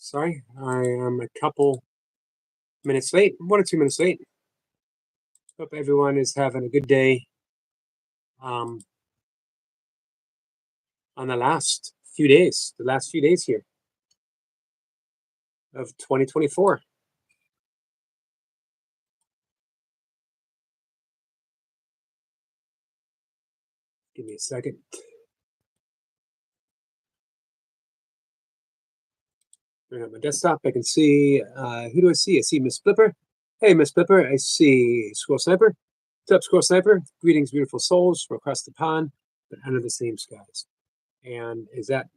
Sorry, I am a couple minutes late, 1 or 2 minutes late. Hope everyone is having a good day um, on the last few days here of 2024. Give me a second. Bring up my desktop. I can see, who do I see? I see Miss Flipper. Hey, Miss Flipper. I see Squirrel Sniper. What's up, Squirrel Sniper? Greetings, beautiful souls from across the pond, but under the same skies. And is that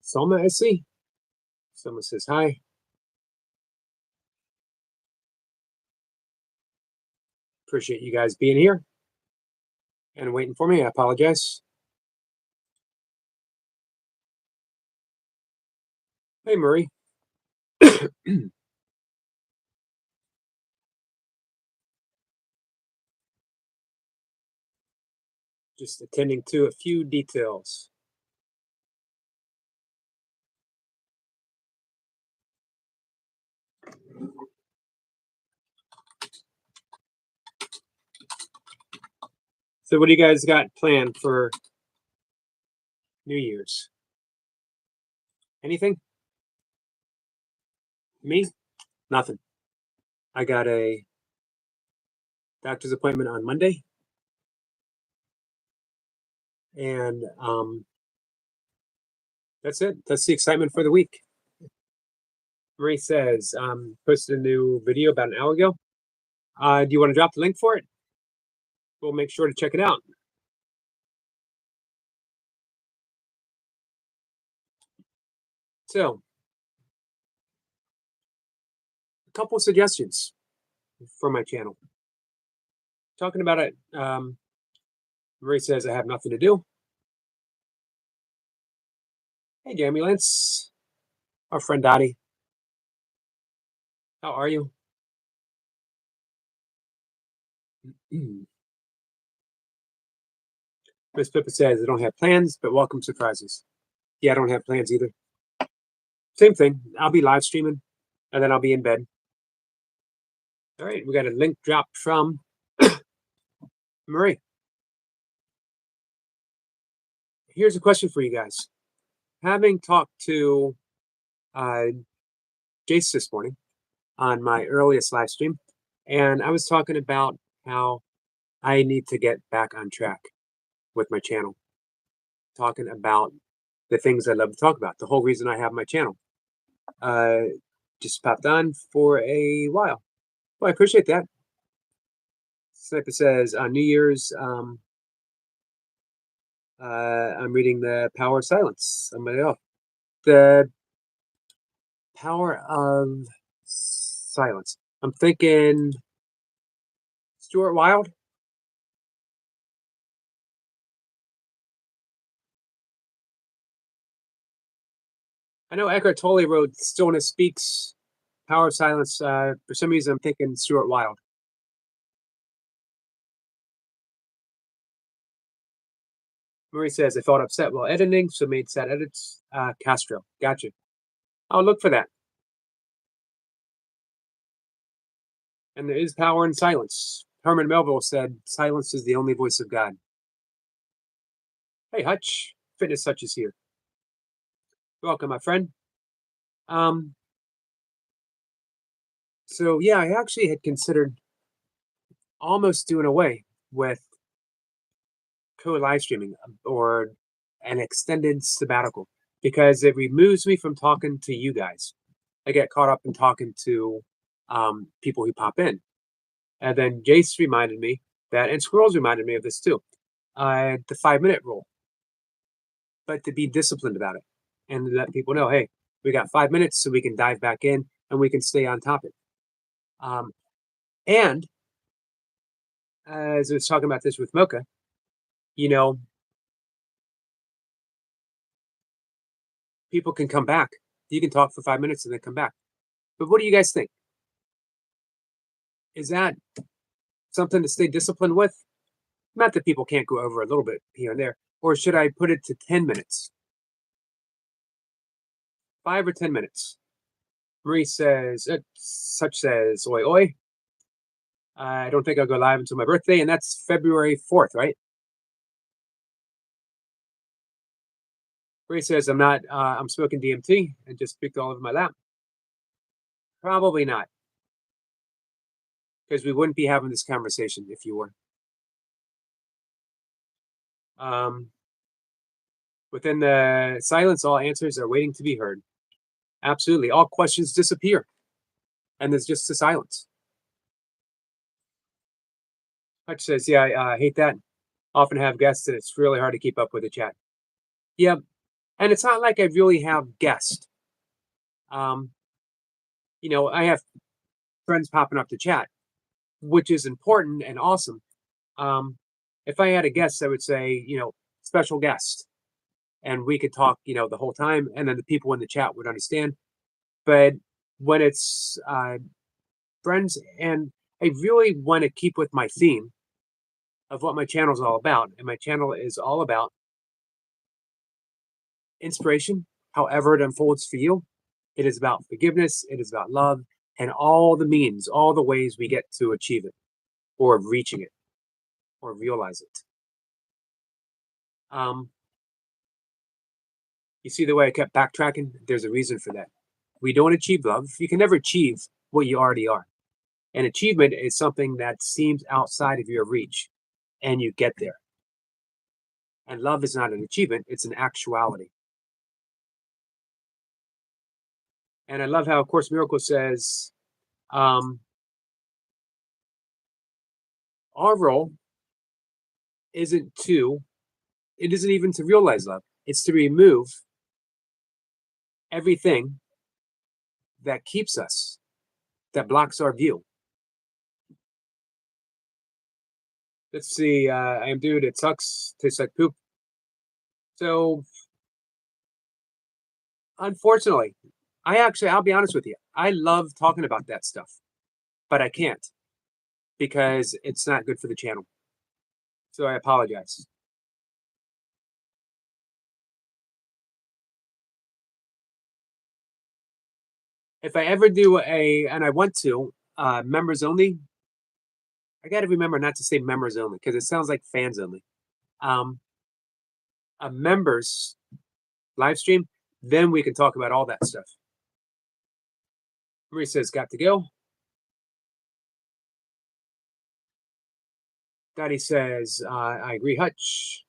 Selma I see? Someone says hi. Appreciate you guys being here and waiting for me. I apologize. Hey, Murray. Just attending to a few details. So what do you guys got planned for New Year's? Anything? Me? Nothing. I got a doctor's appointment on Monday. And that's it. That's the excitement for the week. Marie says, posted a new video about an hour ago. Do you want to drop the link for it? We'll make sure to check it out. So, a couple of suggestions for my channel. Talking about it, Marie says, I have nothing to do. Hey, Jamie Lance, our friend Dottie. How are you? Miss Pippa says, I don't have plans, but welcome surprises. Yeah, I don't have plans either. Same thing. I'll be live streaming and then I'll be in bed. All right, we got a link dropped from Marie. Here's a question for you guys. Having talked to Jace this morning on my earliest live stream, and I was talking about how I need to get back on track with my channel, talking about the things I love to talk about, the whole reason I have my channel. Just popped on for a while. Well, I appreciate that. Sniper says on New Year's, I'm reading The Power of Silence. Somebody else. The Power of Silence. I'm thinking Stuart Wilde. I know Eckhart Tolle wrote Stillness Speaks, Power of Silence. For some reason, I'm thinking Stuart Wilde. Marie says, I felt upset while editing, so made sad edits. Castro. Gotcha. I'll look for that. And there is power in silence. Herman Melville said, silence is the only voice of God. Hey, Hutch. Fitness Hutch is here. Welcome, my friend. So, yeah, I actually had considered almost doing away with co-live streaming or an extended sabbatical because it removes me from talking to you guys. I get caught up in talking to people who pop in. And then Jace reminded me that, and Squirrels reminded me of this too, the 5-minute rule. But to be disciplined about it and let people know, hey, we got 5 minutes so we can dive back in and we can stay on topic. And as I was talking about this with Mocha, you know, people can come back. You can talk for 5 minutes and then come back. But what do you guys think? Is that something to stay disciplined with? Not that people can't go over a little bit here and there. Or should I put it to 10 minutes? 5 or 10 minutes? Marie says, such says, oi, oi. I don't think I'll go live until my birthday, and that's February 4th, right? Marie says, I'm not, I'm smoking DMT and just picked all over my lap. Probably not, because we wouldn't be having this conversation if you were. Um, Within the silence, all answers are waiting to be heard. Absolutely. All questions disappear, and there's just a silence. Hutch says, yeah, I hate that. Often have guests, and it's really hard to keep up with the chat. Yep. And it's not like I really have guests. Um, I have friends popping up to chat, which is important and awesome. Um, if I had a guest, I would say, special guest, and we could talk, the whole time, and then the people in the chat would understand. But when it's friends, and I really want to keep with my theme of what my channel is all about, and my channel is all about inspiration, however it unfolds for you. It is about forgiveness, it is about love, and all the means, all the ways we get to achieve it, or reaching it, or realize it. You see the way I kept backtracking? There's a reason for that. We don't achieve love. You can never achieve what you already are. And achievement is something that seems outside of your reach, and you get there. And love is not an achievement, it's an actuality. And I love how Course Miracle says, our role it isn't even to realize love. It's to remove everything that keeps us, that blocks our view. Let's see, I am dude, it sucks, tastes like poop. So, unfortunately, I'll be honest with you, I love talking about that stuff, but I can't because it's not good for the channel. So I apologize. If I ever do and I want to, members only, I got to remember not to say members only because it sounds like fans only. A members live stream, then we can talk about all that stuff. Marie says, got to go. Daddy says, I agree, Hutch.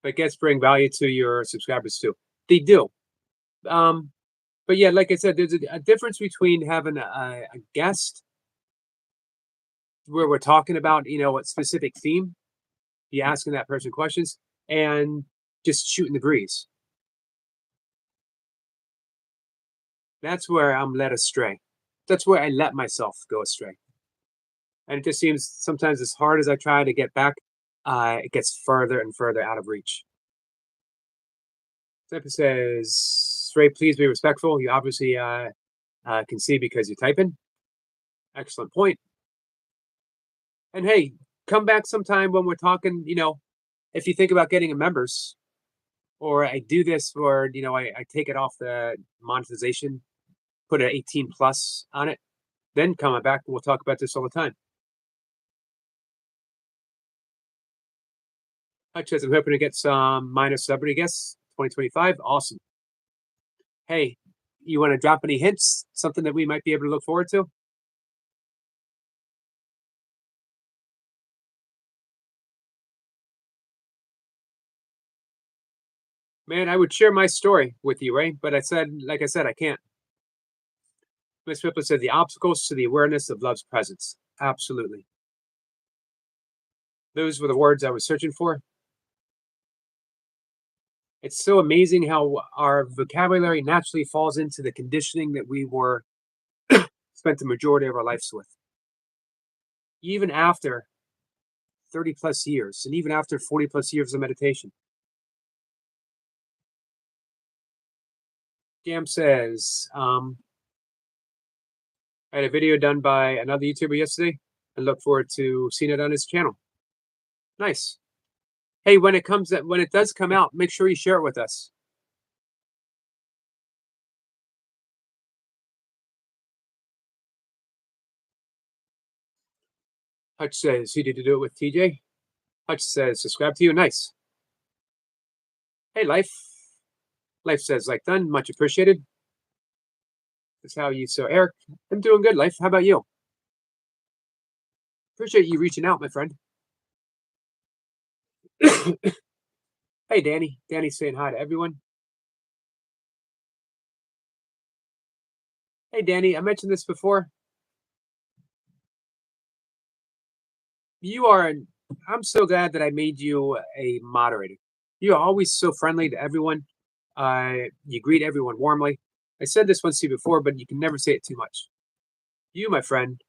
But guests bring value to your subscribers too. They do. But yeah, like I said, there's a difference between having a guest where we're talking about, a specific theme, be asking that person questions, and just shooting the breeze. That's where I'm led astray. That's where I let myself go astray. And it just seems sometimes as hard as I try to get back, it gets further and further out of reach. Type says, Ray, please be respectful. You obviously can see because you're typing. Excellent point. And hey, come back sometime when we're talking, if you think about getting a members, or I do this, or, I take it off the monetization, put an 18 plus on it, then come back and we'll talk about this all the time. Hutch says, I'm hoping to get some minor celebrity guests 2025. Awesome. Hey, you want to drop any hints? Something that we might be able to look forward to? Man, I would share my story with you, Ray, but like I said, I can't. Miss Ripley said, the obstacles to the awareness of love's presence. Absolutely. Those were the words I was searching for. It's so amazing how our vocabulary naturally falls into the conditioning that we were spent the majority of our lives with. Even after 30 plus years, and even after 40 plus years of meditation. Jam says, I had a video done by another YouTuber yesterday. I look forward to seeing it on his channel. Nice. Hey, when it does come out, make sure you share it with us. Hutch says he did do it with TJ. Hutch says subscribe to you. Nice. Hey, Life. Life says like done. Much appreciated. That's how you so Eric. I'm doing good, Life. How about you? Appreciate you reaching out, my friend. Hey, Danny. Danny's saying hi to everyone. Hey, Danny. I mentioned this before. You are an I'm so glad that I made you a moderator. You're always so friendly to everyone. You greet everyone warmly. I said this once to you before, but you can never say it too much. You, my friend,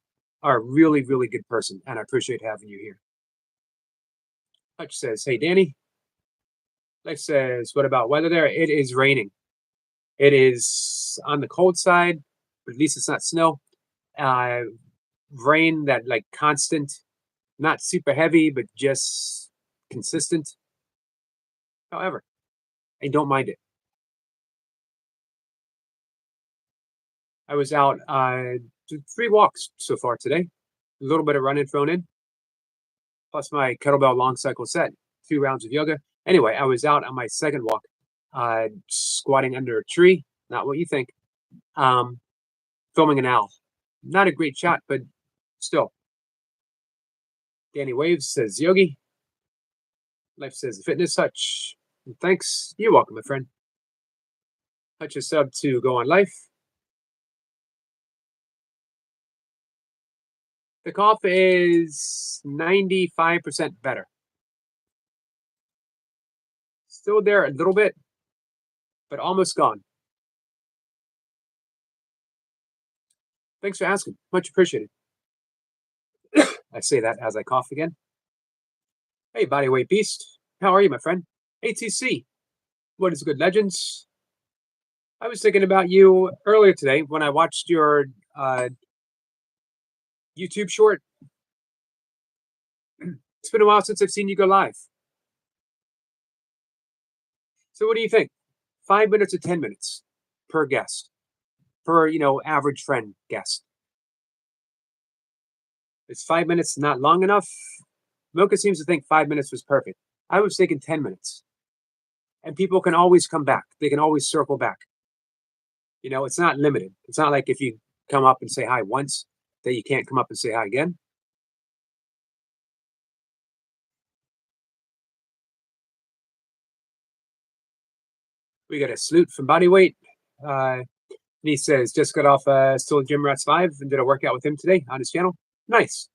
are a really, really good person, and I appreciate having you here. Hutch says, hey, Danny. Life says, what about weather there? It is raining. It is on the cold side, but at least it's not snow. Uh, Rain that like constant, not super heavy, but just consistent. However, I don't mind it. I was out did 3 walks so far today. A little bit of running thrown in, plus my kettlebell long cycle set, 2 rounds of yoga. Anyway, I was out on my second walk, squatting under a tree. Not what you think. Um, Filming an owl. Not a great shot, but still. Danny Waves says Yogi. Life says Fitness Hutch. And thanks. You're welcome, my friend. Hutch is sub to Go on Life. The cough is 95% better. Still there a little bit, but almost gone. Thanks for asking. Much appreciated. I say that as I cough again. Hey, Bodyweight Beast. How are you, my friend? ATC. What is good, Legends? I was thinking about you earlier today when I watched your YouTube short. It's been a while since I've seen you go live. So what do you think? 5 minutes or 10 minutes per guest, per, average friend guest. Is 5 minutes not long enough? Mocha seems to think 5 minutes was perfect. I was thinking 10 minutes. And people can always come back. They can always circle back. It's not limited. It's not like if you come up and say hi once, that you can't come up and say hi again. We got a salute from Bodyweight. He says, just got off Still Gym Rats 5 and did a workout with him today on his channel. Nice.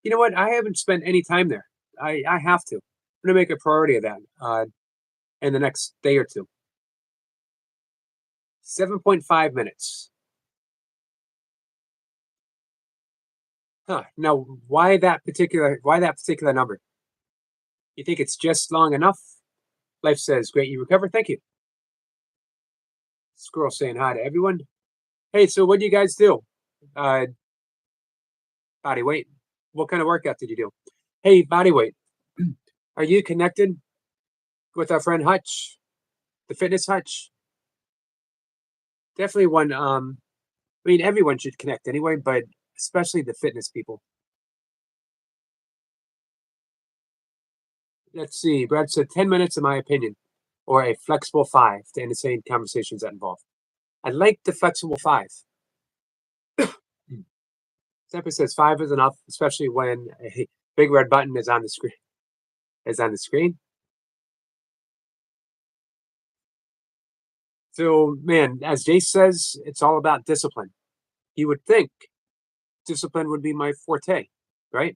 You know what? I haven't spent any time there. I have to. I'm going to make a priority of that in the next day or two. 7.5 minutes. Huh. Now, why that particular number? You think it's just long enough? Life says, great, you recover. Thank you. Squirrel saying hi to everyone. Hey, so what do you guys do? Bodyweight. What kind of workout did you do? Hey, Bodyweight. Are you connected with our friend Hutch, the Fitness Hutch? Definitely one. Everyone should connect anyway, but especially the fitness people. Let's see. Brad said 10 minutes, in my opinion, or a flexible 5 to entertain conversations that involve. I like the flexible 5. Zephyr says 5 is enough, especially when a big red button is on the screen. So, man, as Jace says, it's all about discipline. You would think discipline would be my forte, right?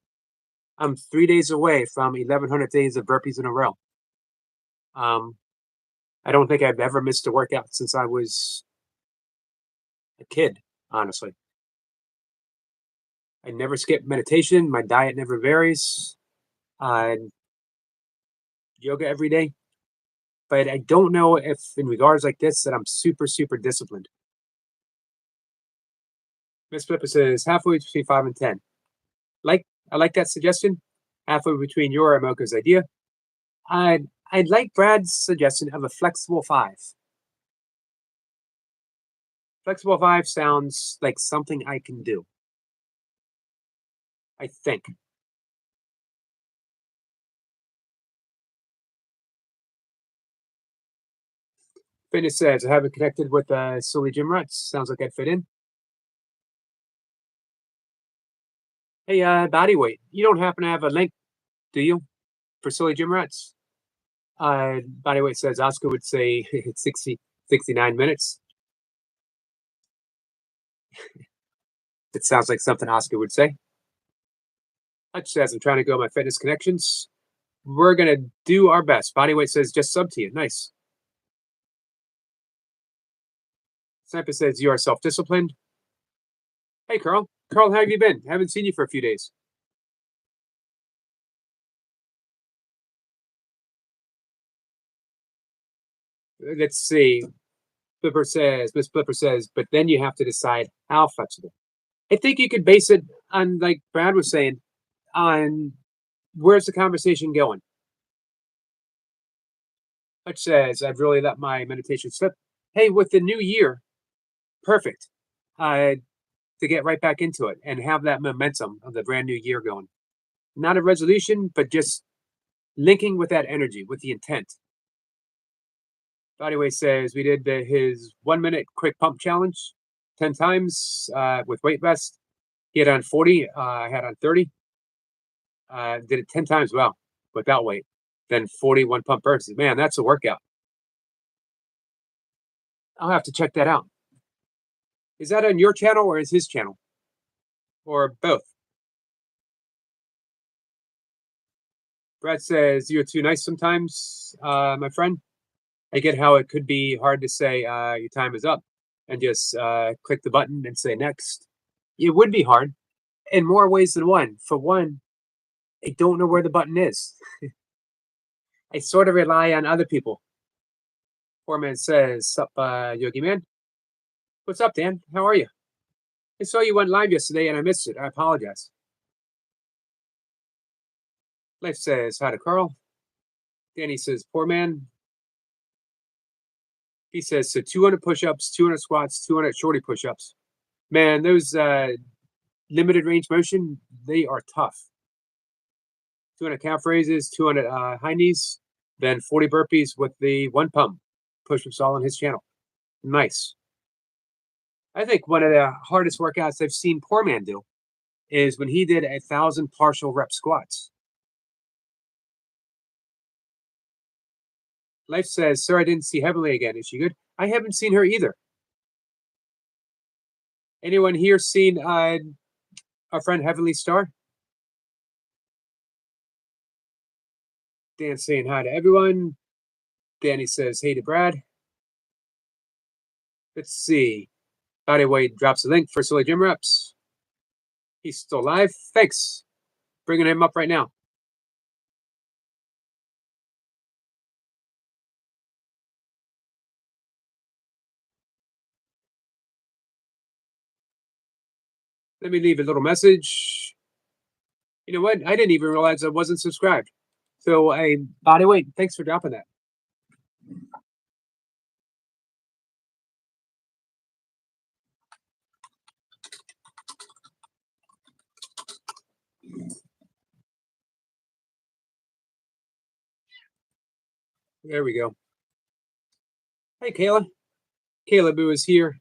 I'm 3 days away from 1,100 days of burpees in a row. I don't think I've ever missed a workout since I was a kid, honestly. I never skip meditation. My diet never varies. Yoga every day. But I don't know if in regards like this that I'm super, super disciplined. Miss Flipper says halfway between 5 and 10. I like that suggestion. Halfway between your and Mocha's idea. I'd like Brad's suggestion of a flexible 5. Flexible 5 sounds like something I can do. I think. Fitness says, I haven't connected with Silly Gym Rats. Sounds like I'd fit in. Hey, body weight. You don't happen to have a link, do you, for Silly Gym Rats? Body weight says Oscar would say 69 minutes. It sounds like something Oscar would say. Hutch says, I'm trying to go my fitness connections. We're going to do our best. Body weight says, just sub to you. Nice. Sniper says, you are self-disciplined. Hey, Carl. Carl, how have you been? Haven't seen you for a few days. Let's see. Miss Flipper says, but then you have to decide how flexible. I think you could base it on, like Brad was saying, on where's the conversation going. Hutch says, I've really let my meditation slip. Hey, with the new year, perfect. To get right back into it and have that momentum of the brand new year going. Not a resolution, but just linking with that energy, with the intent. Bodyweight says we did his 1 minute quick pump challenge 10 times with weight vest. He had on 40, I had on 30. Did it 10 times well without weight. Then 41 pump bursts. Man, that's a workout. I'll have to check that out. Is that on your channel or is his channel? Or both? Brad says, you're too nice sometimes, my friend. I get how it could be hard to say your time is up and just click the button and say next. It would be hard in more ways than one. For one, I don't know where the button is. I sort of rely on other people. Poor man says, sup, Yogi Man? What's up, Dan? How are you? I saw you went live yesterday and I missed it. I apologize. Life says, hi to Carl. Danny says, poor man. He says, so 200 push-ups, 200 squats, 200 shorty push-ups. Man, those limited range motion, they are tough. 200 calf raises, 200 high knees, then 40 burpees with the one pump. Push-ups all on his channel. Nice. I think one of the hardest workouts I've seen poor man do is when he did 1,000 partial rep squats. Life says, sir, I didn't see Heavenly again. Is she good? I haven't seen her either. Anyone here seen our friend Heavenly Star? Dan saying hi to everyone. Danny says, hey to Brad. Let's see. Bodyweight drops a link for Silly Gym Reps. He's still live. Thanks. Bringing him up right now. Let me leave a little message. You know what? I didn't even realize I wasn't subscribed. So, Bodyweight, thanks for dropping that. There we go. Hey, Kayla. Kayla Boo is here.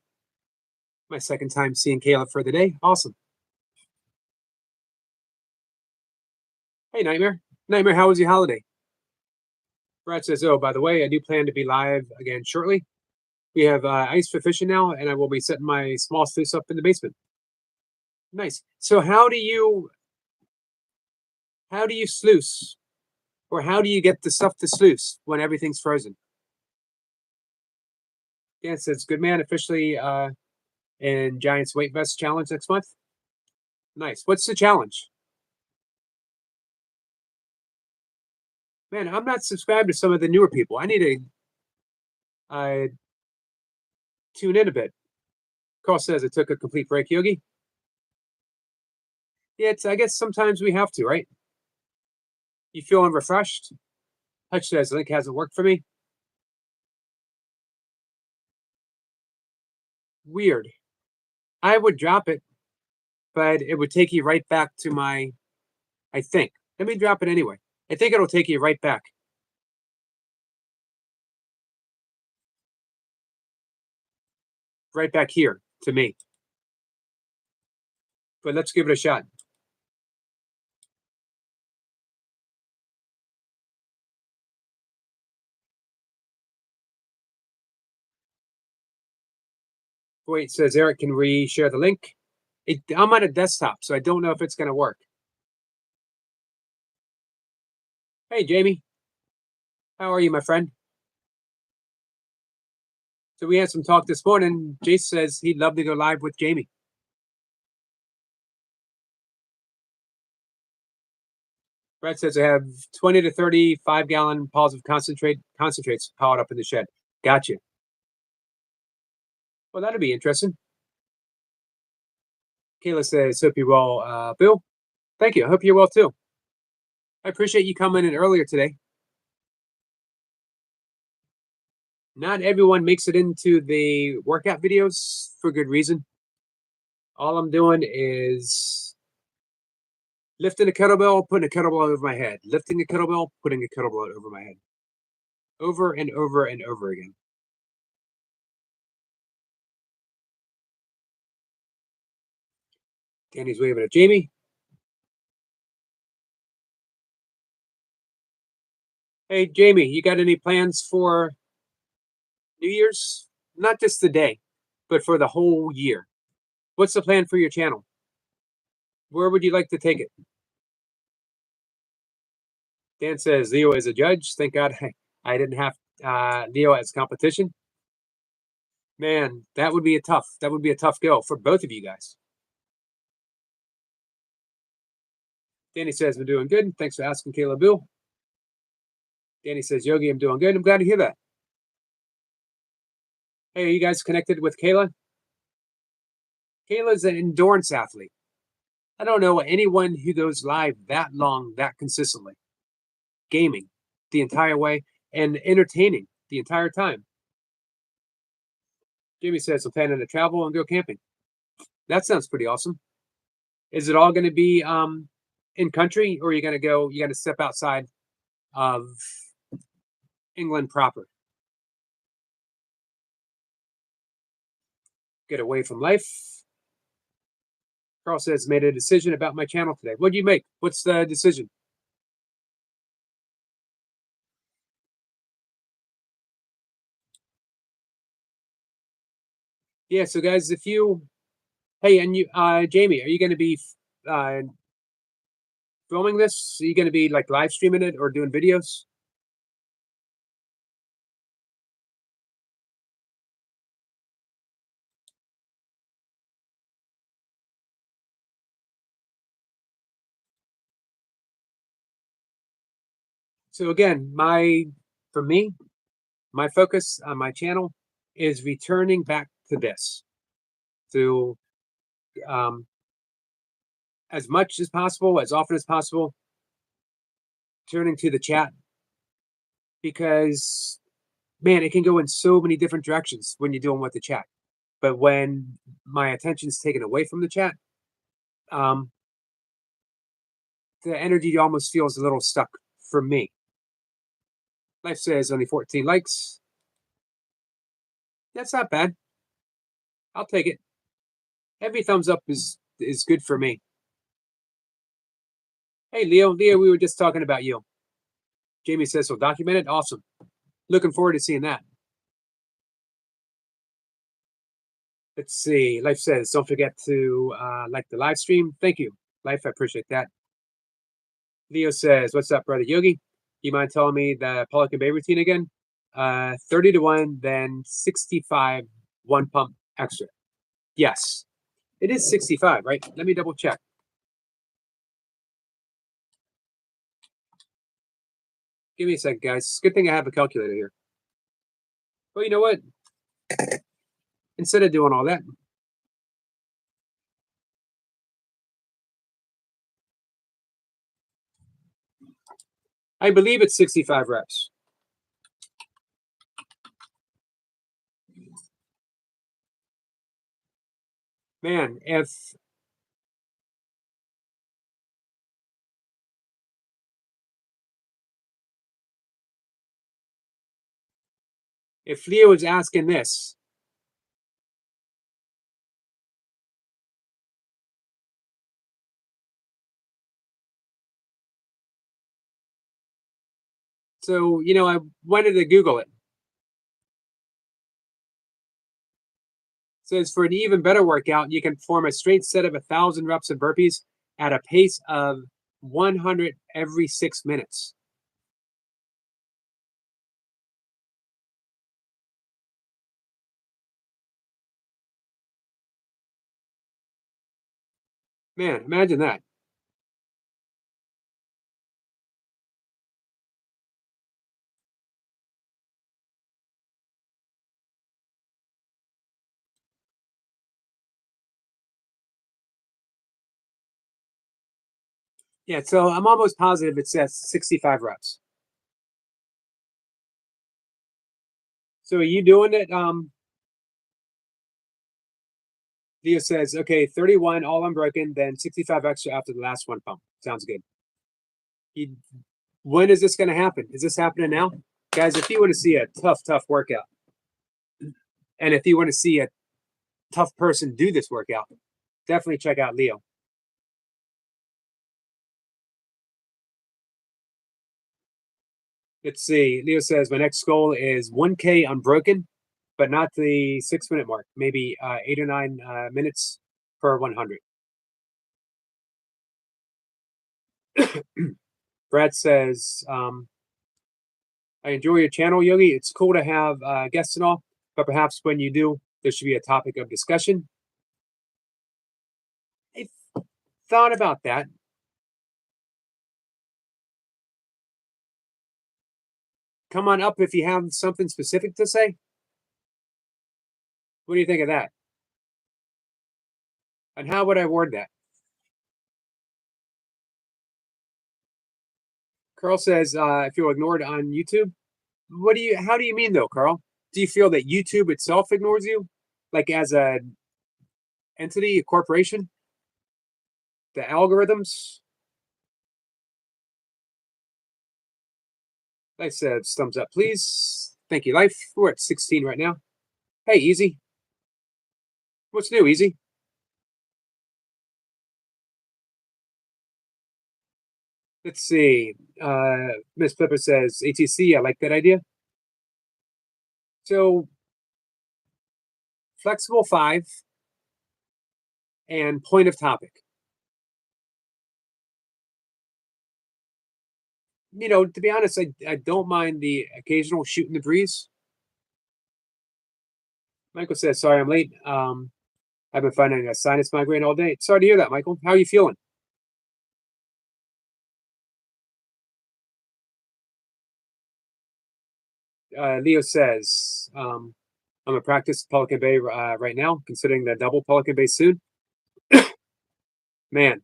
My second time seeing Kayla for the day. Awesome. Hey, Nightmare. Nightmare, how was your holiday? Brad says, oh, by the way, I do plan to be live again shortly. We have ice for fishing now, and I will be setting my small sluice up in the basement. Nice. So how do you sluice? Or how do you get the stuff to sluice when everything's frozen? Dan says, good man, officially in Giants Weight Vest Challenge next month. Nice. What's the challenge? Man, I'm not subscribed to some of the newer people. I need to tune in a bit. Carl says, I took a complete break, Yogi. Yeah, I guess sometimes we have to, right? You feeling refreshed? Hutch says, the link hasn't worked for me. Weird. I would drop it, but it would take you right back to my, I think. Let me drop it anyway. I think it'll take you right back. right back here to me. But let's give it a shot. Wait, says Eric, can we share the link? I'm on a desktop, so I don't know if it's going to work. Hey, Jamie. How are you, my friend? So we had some talk this morning. Jace says he'd love to go live with Jamie. Brett says I have 20 to 30 5-gallon pots of concentrates piled up in the shed. Gotcha. Well, that'll be interesting. Kayla says, hope you're well, Bill. Thank you. I hope you're well too. I appreciate you coming in earlier today. Not everyone makes it into the workout videos for good reason. All I'm doing is lifting a kettlebell, putting a kettlebell over my head, lifting a kettlebell, putting a kettlebell over my head, over and over and over again. Danny's waving at Jamie. Hey, Jamie, you got any plans for New Year's? Not just the day, but for the whole year. What's the plan for your channel? Where would you like to take it? Dan says Leo is a judge. Thank God I didn't have Leo as competition. Man, that would be a tough go for both of you guys. Danny says I'm doing good. Thanks for asking, Kayla Bill. Danny says, Yogi, I'm doing good. I'm glad to hear that. Hey, are you guys connected with Kayla? Kayla's an endurance athlete. I don't know anyone who goes live that long, that consistently. Gaming the entire way and entertaining the entire time. Jimmy says, I'm planning to travel and go camping. That sounds pretty awesome. Is it all going to be in country, or are you going to step outside of England proper? Get away from life. Carl says, made a decision about my channel today. What do you make? What's the decision? Yeah, so guys, if you, hey, and you, Jamie, are you going to be filming this? Are you going to be like live streaming it or doing videos? So again, for me, my focus on my channel is returning back to this, to as much as possible, as often as possible, turning to the chat, because man, it can go in so many different directions when you're dealing with the chat. But when my attention is taken away from the chat, the energy almost feels a little stuck for me. Life says only 14 likes. That's not bad. I'll take it. Every thumbs up is good for me. Hey, Leo, we were just talking about you. Jamie says, so documented. Awesome. Looking forward to seeing that. Let's see. Life says, don't forget to like the live stream. Thank you, Life. I appreciate that. Leo says, what's up, brother Yogi? You mind telling me the Pelican Bay routine again? 30 to 1, then 65, one pump extra. Yes, it is 65, right? Let me double check. Give me a second, guys. Good thing I have a calculator here. Well, you know what? Instead of doing all that, I believe it's 65 reps. Man, if Leo is asking this, So, I wanted to Google it. Says for an even better workout, you can perform a straight set of 1,000 reps of burpees at a pace of 100 every 6 minutes. Man, imagine that. Yeah, so I'm almost positive it says 65 reps. So are you doing it? Leo says, okay, 31, all unbroken, then 65 extra after the last one pump. Sounds good. He, when is this going to happen? Is this happening now? Guys, if you want to see a tough workout, and if you want to see a tough person do this workout, definitely check out Leo. Let's see. Leo says, my next goal is 1K unbroken, but not the 6 minute mark, maybe 8 or 9 minutes per 100. Brad says, I enjoy your channel, Yogi. It's cool to have guests and all, but perhaps when you do, there should be a topic of discussion. I thought about that. Come on up if you have something specific to say. What do you think of that? And how would I word that? Carl says, I feel ignored on YouTube. How do you mean though, Carl? Do you feel that YouTube itself ignores you? Like as a entity, a corporation? The algorithms? I said thumbs up, please. Thank you, Life. We're at 16 right now. Hey, Easy. What's new, Easy? Let's see. Miss Pepper says, ATC, I like that idea. So, flexible 5 and point of topic. To be honest, I don't mind the occasional shooting the breeze. Michael says, sorry, I'm late. I've been finding a sinus migraine all day. Sorry to hear that, Michael. How are you feeling? Leo says, I'm a practice Pelican Bay right now, considering the double Pelican Bay soon. Man,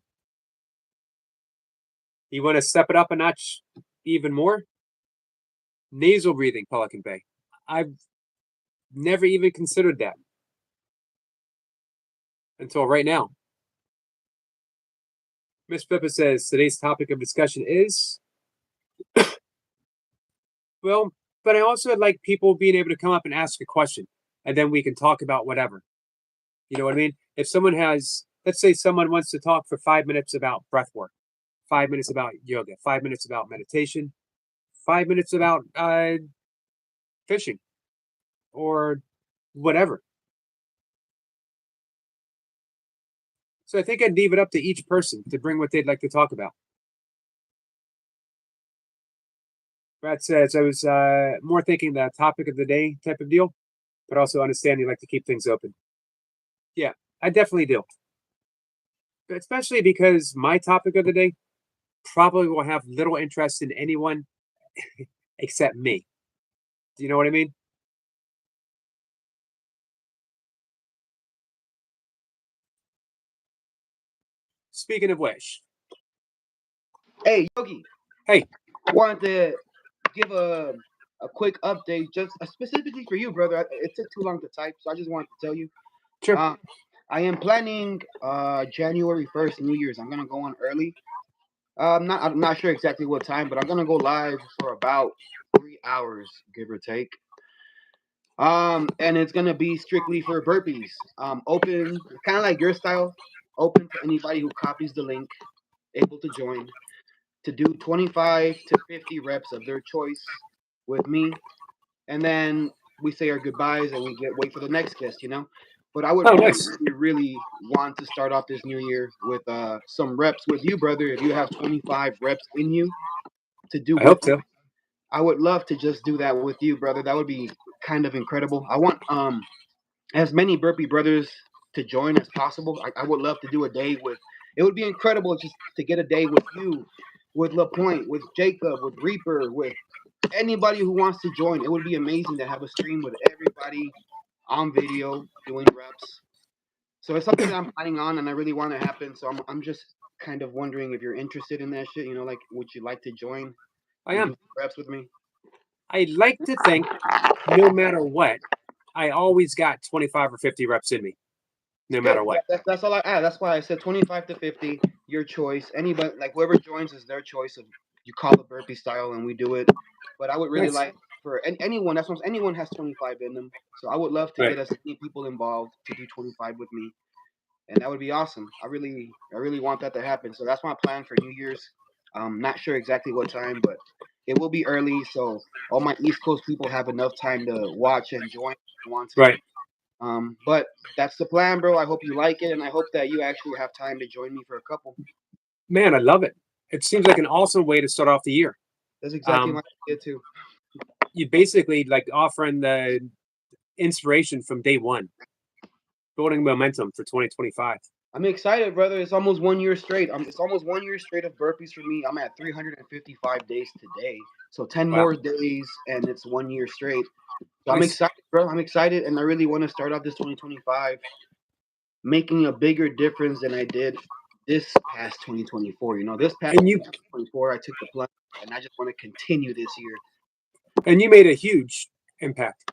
you want to step it up a notch even more? Nasal breathing Pelican Bay. I've never even considered that until right now. Miss Pippa says today's topic of discussion is well, but I also like people being able to come up and ask a question, and then we can talk about whatever. You know what I mean? If someone has, let's say, someone wants to talk for 5 minutes about breath work, 5 minutes about yoga, 5 minutes about meditation, 5 minutes about fishing, or whatever. So I think I'd leave it up to each person to bring what they'd like to talk about. Brad says I was more thinking the topic of the day type of deal, but also understanding like to keep things open. Yeah, I definitely do. Especially because my topic of the day probably will have little interest in anyone except me. Do you know what I mean? Speaking of which, Hey, Yogi. Hey. Wanted to give a quick update, just specifically for you, brother. It took too long to type, so I just wanted to tell you. Sure. I am planning January 1st, New Year's. I'm gonna go on early. I'm not sure exactly what time, but I'm gonna go live for about 3 hours, give or take. And it's gonna be strictly for burpees. Open, kind of like your style, open to anybody who copies the link, able to join. to do 25 to 50 reps of their choice with me, and then we say our goodbyes and we wait for the next guest, you know. But I would Oh, really, nice. really want to start off this new year with some reps with you, brother. If you have 25 reps in you to do I with hope me, so. I would love to just do that with you, brother. That would be kind of incredible. I want as many burpee brothers to join as possible. I would love to do a day with. It would be incredible just to get a day with you, with LaPointe, with Jacob, with Reaper, with anybody who wants to join. It would be amazing to have a stream with everybody on video doing reps. So it's something that I'm planning on, and I really want to happen. So I'm just kind of wondering if you're interested in that shit. You know, like would you like to join I and am. do reps with me? I like to think, no matter what, I always got 25 or 50 reps in me, no Good. matter what. That's all I add. That's why I said 25 to 50, your choice. Anybody, like whoever joins is their choice of you call it burpee style and we do it. But I would really Nice. like for anyone, that's what anyone has 25 in them. So I would love to Right. get as many people involved to do 25 with me. And that would be awesome. I really want that to happen. So that's my plan for New Year's. Not sure exactly what time, but it will be early, so all my East Coast people have enough time to watch and join if they want to. Right. But that's the plan, bro. I hope you like it, and I hope that you actually have time to join me for a couple. Man, I love it. It seems like an awesome way to start off the year. That's exactly my Um, idea too. you basically like offering the inspiration from day one, building momentum for 2025. I'm excited, brother. It's almost 1 year straight. It's almost 1 year straight of burpees for me. I'm at 355 days today, so 10 Wow. more days, and it's 1 year straight. So I'm Nice. excited, bro. I'm excited, and I really want to start off this 2025 making a bigger difference than I did this past 2024. You know, this past And you 2024, I took the plunge, and I just want to continue this year. made a huge impact.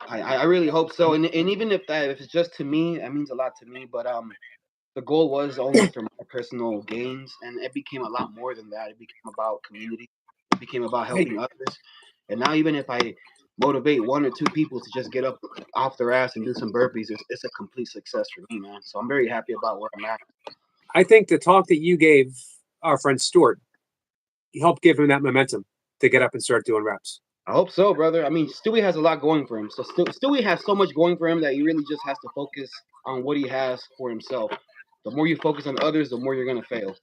I really hope so. And even if it's just to me, that means a lot to me. But the goal was only for my personal gains, and it became a lot more than that. It became about community. It became about Hey, helping others. And now even if I motivate one or two people to just get up off their ass and do some burpees, it's a complete success for me, man. So I'm very happy about where I'm at. I think the talk that you gave our friend Stuart helped give him that momentum to get up and start doing reps. I hope so, brother. I mean, Stewie has a lot going for him. So Stewie has so much going for him that he really just has to focus on what he has for himself. The more you focus on others, the more you're gonna fail.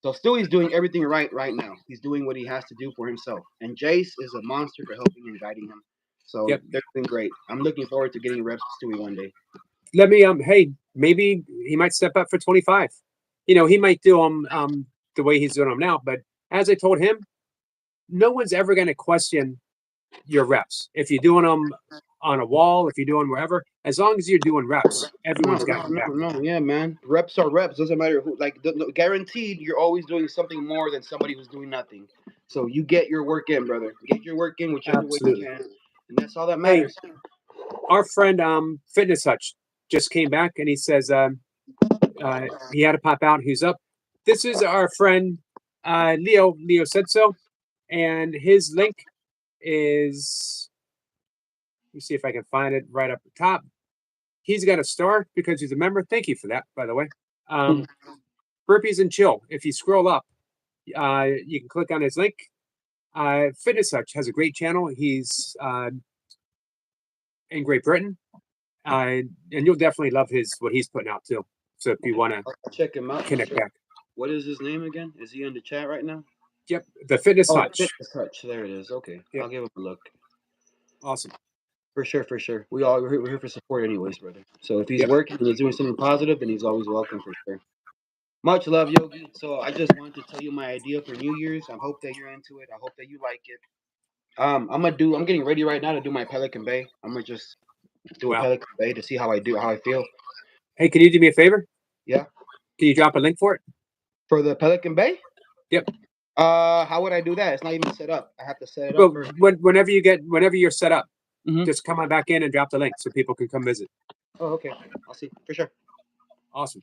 So Stewie's doing everything right now. He's doing what he has to do for himself. And Jace is a monster for helping and guiding him. So Yep. they're doing great. I'm looking forward to getting reps with Stewie one day. Let me hey, maybe he might step up for 25. You know, he might do them the way he's doing them now, but as I told him, no one's ever going to question your reps. If you're doing them on a wall, if you're doing wherever, as long as you're doing reps, No, everyone's got your back. no. Yeah, man. Reps are reps. Doesn't matter who. Like, guaranteed, you're always doing something more than somebody who's doing nothing. So you get your work in, brother. Get your work in whichever way you Absolutely. can, and that's all that Hey, matters. our friend Fitness Hutch just came back and he says he had to pop out. He's up. This is our friend Leo. Leo said so, and his link is. Let me see if I can find it right up the top. He's got a star because he's a member. Thank you for that, by the way. Um, Burpees and Chill. If you scroll up, you can click on his link. Fitness Hutch has a great channel. He's in Great Britain, and you'll definitely love what he's putting out too. So if you want to I'll check him out. connect back, What is his name again? Is he in the chat right now? yep, the Fitness Oh, the Hutch. Fitness Touch. There it is. Okay, Yep, I'll give him a look. awesome. For sure, for sure. We're here for support, anyways, brother. So if he's Yep, working and he's doing something positive, then he's always welcome for sure. Much love, Yogi. So I just wanted to tell you my idea for New Year's. I hope that you're into it. I hope that you like it. I'm getting ready right now to do my Pelican Bay. I'm gonna just do a wow. Pelican Bay to see how I feel. Hey, can you do me a favor? Yeah. Can you drop a link for it? For the Pelican Bay? Yep. How would I do that? It's not even set up. I have to set it up Well, first. whenever you're set up, Mhm. just come on back in and drop the link so people can come visit. Oh, okay. I'll see. For sure. Awesome.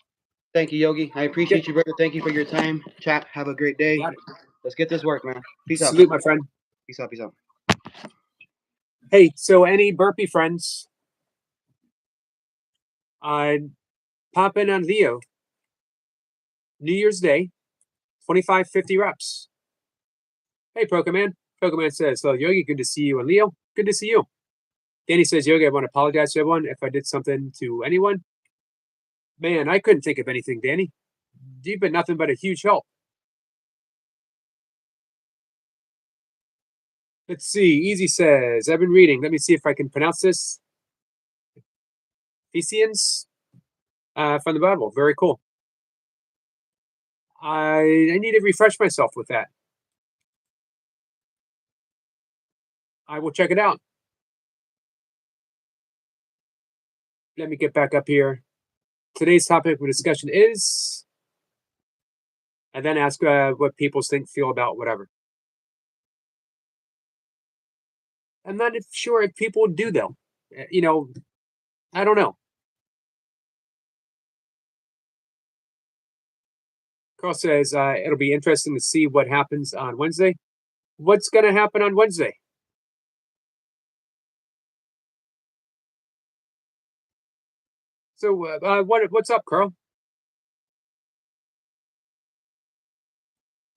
Thank you, Yogi. I Yep. appreciate you, brother. Thank you for your time. Chat. Have a great day. Got it. Let's get this work, man. Peace out. Salute, my friend. Peace out. Peace out. Hey, so any burpee friends, pop in on Leo. New Year's Day, 25, 50 reps. Hey, Pokeman. Pokeman says, "Hello, Yogi. Good to see you." And Leo, good to see you. Danny says, "Yogi, I want to apologize to everyone if I did something to anyone." Man, I couldn't think of anything, Danny. You've been nothing but a huge help. Let's see. Easy says, "I've been reading. Let me see if I can pronounce this. Ephesians from the Bible. Very cool. I need to refresh myself with that. I will check it out. Let me get back up here. Today's topic of discussion is, and then ask what people feel about whatever. I'm not sure if people do though. I don't know. Carl says it'll be interesting to see what happens on Wednesday. What's going to happen on Wednesday? So what's up, Carl?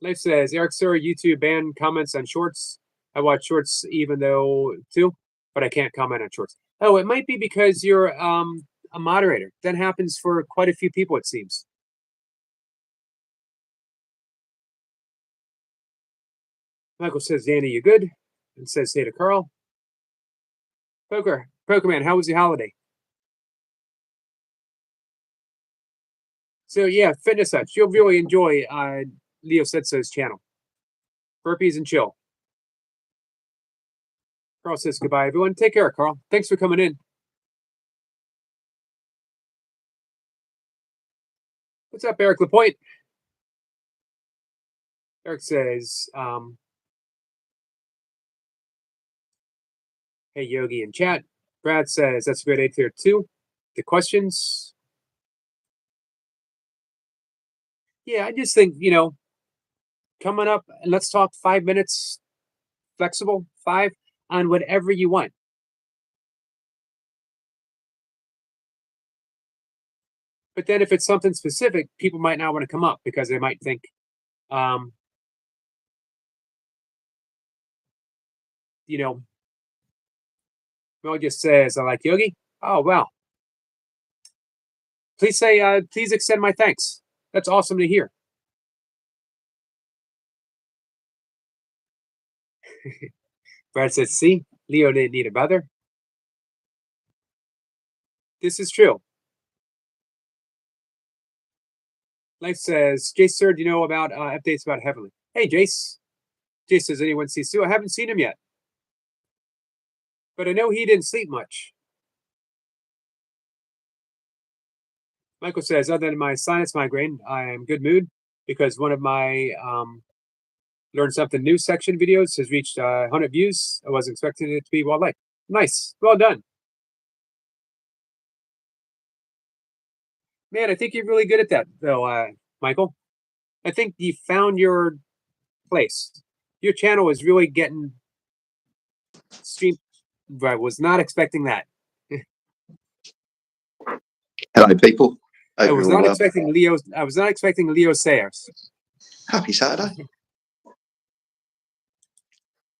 Life says Eric Sir, YouTube ban comments on shorts. I watch shorts even though too, but I can't comment on shorts. Oh, it might be because you're a moderator. That happens for quite a few people, it seems. Michael says, Danny, you good? And says, hey to Carl. Pokerman, how was your holiday? So yeah, fitness touch. You'll really enjoy Leo Setso's channel. Burpees and chill. Carl says goodbye, everyone. Take care, Carl. Thanks for coming in. What's up, Eric Lapointe? Eric says, hey, Yogi in chat. Brad says, that's a good 8 tier too. The questions. Yeah, I just think, coming up, and let's talk 5 minutes, flexible, 5, on whatever you want. But then if it's something specific, people might not want to come up because they might think, Mel just says, I like Yogi. Oh, well. Please extend my thanks. That's awesome to hear. Brad says, see, Leo didn't need a brother. This is true. Life says, Jace, sir, do you know about updates about Heavenly? Hey, Jace. Jace says, anyone see Sue? I haven't seen him yet. But I know he didn't sleep much. Michael says, other than my sinus migraine, I am in good mood because one of my Learn Something New section videos has reached 100 views. I wasn't expecting it to be well liked. Nice. Well done. Man, I think you're really good at that, though, Michael. I think you found your place. Your channel is really getting streamed. I was not expecting that. Hello, people. I was not expecting Leo Sayers. Happy Saturday.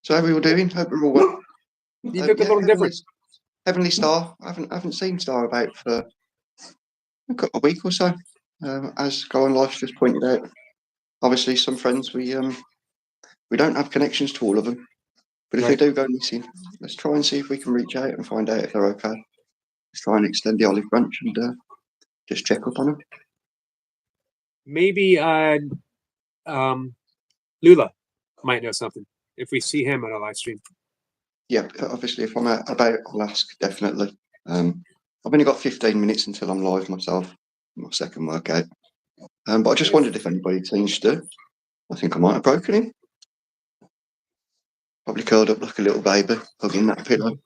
So how are we all doing? Hope we're all well. You look a little different. Heavenly Star. I haven't seen Star about for a week or so. As Go On Life just pointed out, obviously some friends we don't have connections to all of them, but if they do go missing, let's try and see if we can reach out and find out if they're okay. Let's try and extend the olive branch and just check up on them. Maybe Lula might know something if we see him on a live stream. Yeah, obviously if I'm out about, I'll ask, definitely. I've only got 15 minutes until I'm live myself, my second workout. But I just wondered if anybody changed it. I think I might have broken him. Probably curled up like a little baby, hugging that pillow.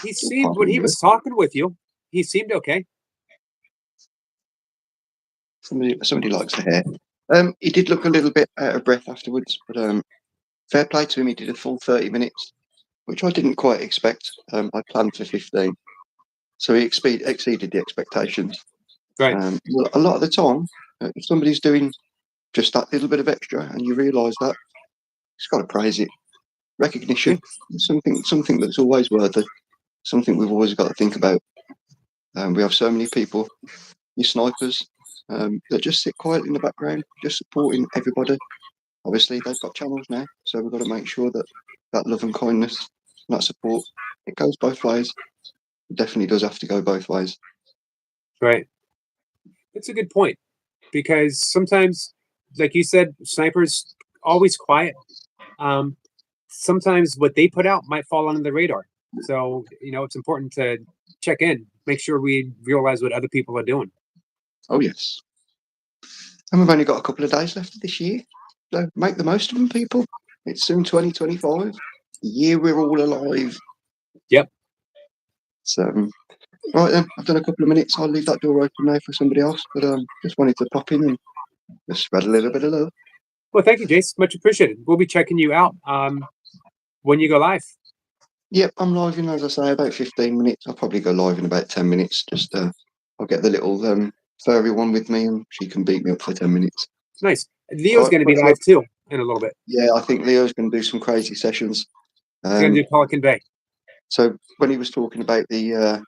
He seemed, when he was talking with you, he seemed okay. Somebody likes the hair. He did look a little bit out of breath afterwards, but fair play to him. He did a full 30 minutes, which I didn't quite expect. I planned for 15, so he exceeded the expectations. Right. A lot of the time, if somebody's doing just that little bit of extra, and you realise that, it's got to praise it. Recognition, something that's always worthy, something we've always got to think about. We have so many people, your snipers, that just sit quietly in the background, just supporting everybody. Obviously, they've got channels now, so we've got to make sure that that love and kindness, that support, it goes both ways. It definitely does have to go both ways. Right. That's a good point, because sometimes, like you said, snipers always quiet. Sometimes what they put out might fall under the radar. So, it's important to check in, make sure we realize what other people are doing. Oh, yes. And we've only got a couple of days left of this year. So make the most of them, people. It's soon 2025. The year we're all alive. Yep. So, right then, I've done a couple of minutes. I'll leave that door open now for somebody else. But just wanted to pop in and just spread a little bit of love. Well, thank you, Jace. Much appreciated. We'll be checking you out when you go live. Yep, I'm live in, as I say, about 15 minutes. I'll probably go live in about 10 minutes. Just I'll get the little furry one with me, and she can beat me up for 10 minutes. Nice. Leo's going to be live too in a little bit. Yeah, I think Leo's going to do some crazy sessions. He's going to do Pelican Bay. So when he was talking about the,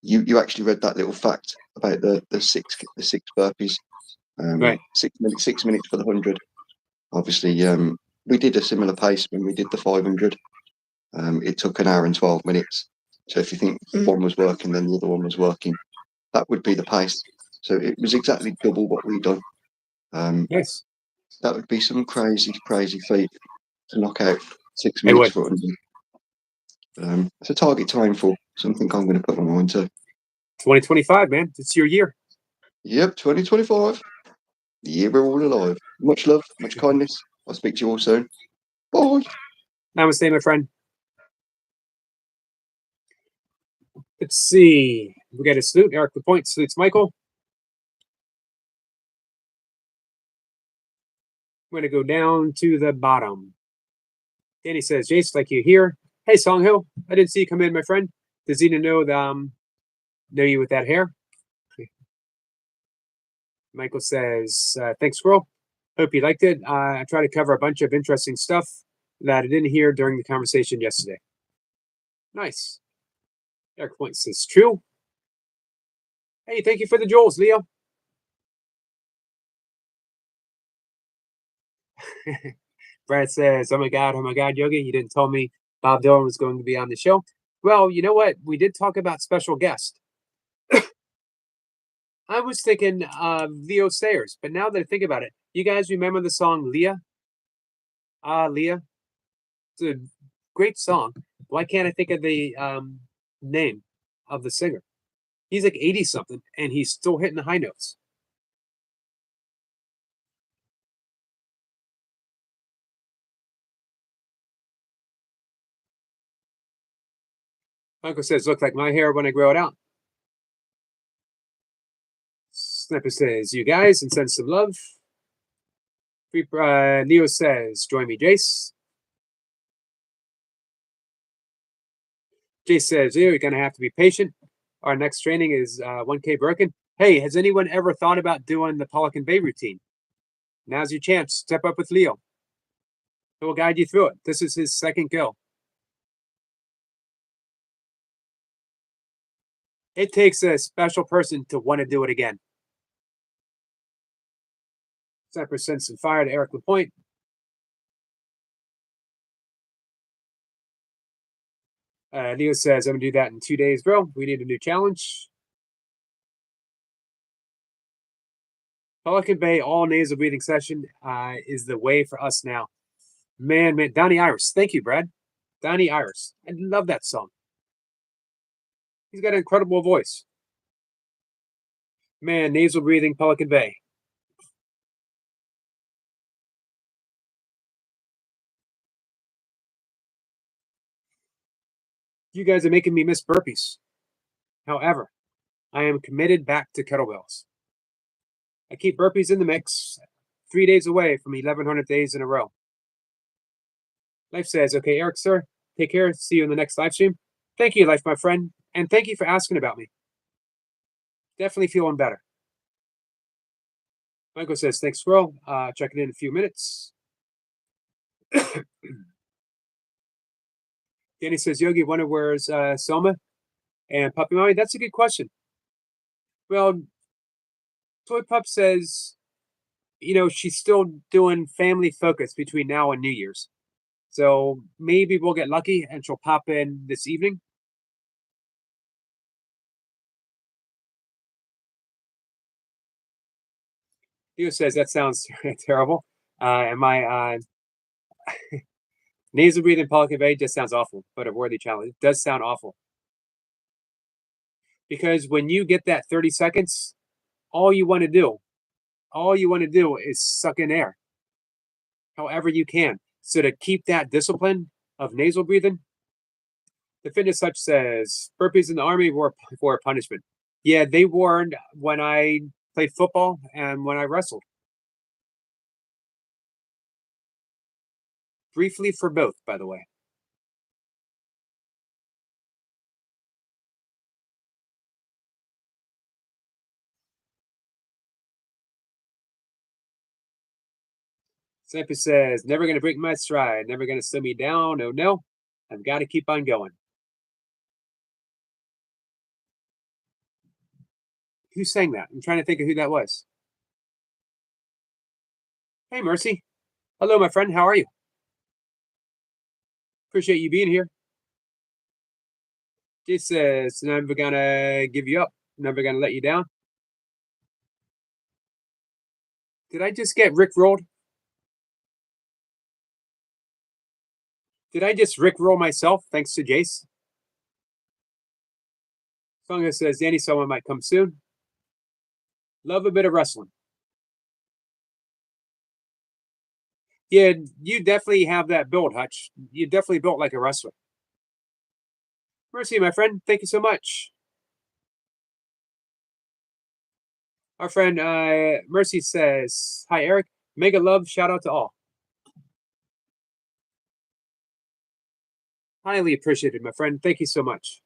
you actually read that little fact about the six burpees. Right. 6 minutes for the 100. Obviously, we did a similar pace when we did the 500. It took an hour and 12 minutes. So if you think one was working, then the other one was working, that would be the pace. So it was exactly double what we'd done. Yes. That would be some crazy feat to knock out 6 minutes for 100. It's a target to aim for. Something I'm going to put my mind to. 2025, man. It's your year. Yep, 2025. The year we're all alive. Much love, much kindness. I'll speak to you all soon. Bye. Namaste, my friend. Let's see. We got a salute. Eric the Point salutes Michael. I'm going to go down to the bottom. Danny says, Jace, like you here. Hey, Songho. I didn't see you come in, my friend. Does Zena know you with that hair? Michael says, thanks, Squirrel. Hope you liked it. I tried to cover a bunch of interesting stuff that I didn't hear during the conversation yesterday. Nice. Eric Point says, true. Hey, thank you for the jewels, Leo. Brad says, oh my God, Yogi, you didn't tell me Bob Dylan was going to be on the show. Well, you know what? We did talk about special guest. I was thinking Leo Sayers, but now that I think about it, you guys remember the song Leah? Leah. It's a great song. Why can't I think of the name of the singer? He's like 80-something, and he's still hitting the high notes. Uncle says, look like my hair when I grow it out. Sniper says, you guys, and sends some love. Leo says, join me, Jace. Jace says, you're going to have to be patient. Our next training is 1K Birkin. Hey, has anyone ever thought about doing the Pelican Bay routine? Now's your chance. Step up with Leo. He will guide you through it. This is his second go. It takes a special person to want to do it again. Sniper sends some fire to Eric LaPointe. Leo says, I'm going to do that in 2 days, bro. We need a new challenge. Pelican Bay all nasal breathing session is the way for us now. Man, Donnie Iris. Thank you, Brad. Donnie Iris. I love that song. He's got an incredible voice. Man, nasal breathing, Pelican Bay. You guys are making me miss burpees. However, I am committed back to kettlebells. I keep burpees in the mix, 3 days away from 1,100 days in a row. Life says, okay, Eric, sir, take care. See you in the next live stream. Thank you, Life, my friend. And thank you for asking about me. Definitely feeling better. Michael says, thanks, Squirrel. Checking in a few minutes. Danny says, Yogi, wonder where's Selma and Puppy Mommy? That's a good question. Well, Toy Pup says, she's still doing Family Focus between now and New Year's. So maybe we'll get lucky and she'll pop in this evening. Theo says, that sounds terrible. And my nasal breathing Pelican Bay just sounds awful, but a worthy challenge. It does sound awful. Because when you get that 30 seconds, all you want to do is suck in air however you can. So to keep that discipline of nasal breathing, the Fitness Hutch says, burpees in the Army were for punishment. Yeah, they warned when I played football and when I wrestled. Briefly for both, by the way. Sampa says, never going to break my stride, never going to slow me down. Oh, no. I've got to keep on going. Who sang that? I'm trying to think of who that was. Hey, Mercy. Hello, my friend. How are you? Appreciate you being here. Jay says, never going to give you up, never going to let you down. Did I just get Rick rolled? Did I just Rick roll myself thanks to Jace? Songa says, Danny, someone might come soon. Love a bit of wrestling. Yeah, you definitely have that build, Hutch. You definitely built like a wrestler. Mercy, my friend, thank you so much. Our friend Mercy says, hi, Eric. Mega love, shout out to all. Highly appreciated, my friend. Thank you so much.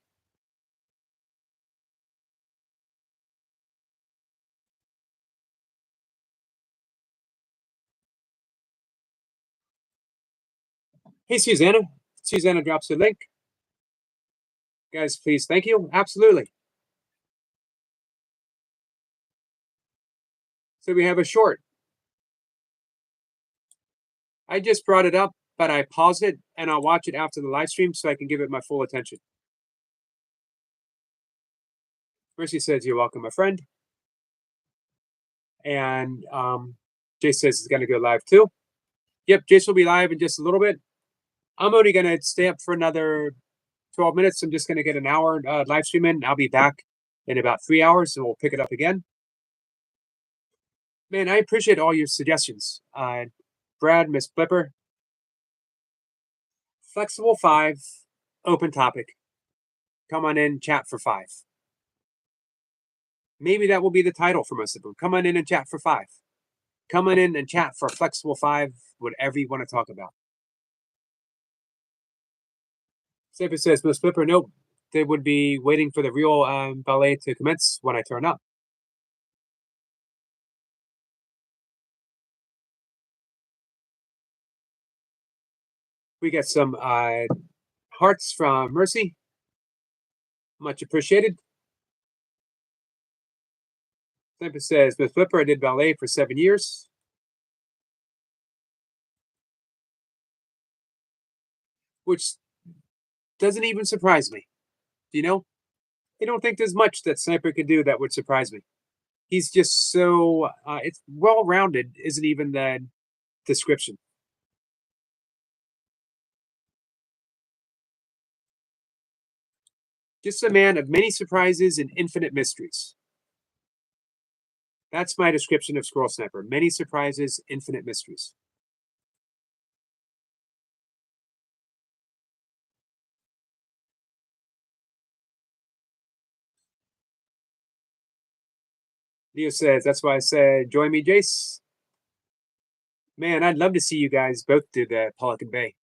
Hey, Susanna. Susanna drops a link. Guys, please, thank you. Absolutely. So we have a short. I just brought it up, but I paused it and I'll watch it after the live stream so I can give it my full attention. Mercy says, you're welcome, my friend. And Jace says it's going to go live too. Yep, Jace will be live in just a little bit. I'm only going to stay up for another 12 minutes. I'm just going to get an hour live stream in. I'll be back in about 3 hours and we'll pick it up again. Man, I appreciate all your suggestions. Brad, Miss Flipper. Flexible 5, open topic. Come on in, chat for 5. Maybe that will be the title for most of them. Come on in and chat for 5. Come on in and chat for Flexible 5, whatever you want to talk about. Safer says, Miss Flipper, nope. They would be waiting for the real ballet to commence when I turn up. We got some hearts from Mercy. Much appreciated. Safer says, Miss Flipper, I did ballet for 7 years. Which doesn't even surprise me. You know, I don't think there's much that Sniper could do that would surprise me. He's just so it's well-rounded isn't even the description. Just a man of many surprises and infinite mysteries. That's my description of Squirrel Sniper. Many surprises, infinite mysteries. Leo says, that's why I said, join me, Jace. Man, I'd love to see you guys both do the Pelican Bay.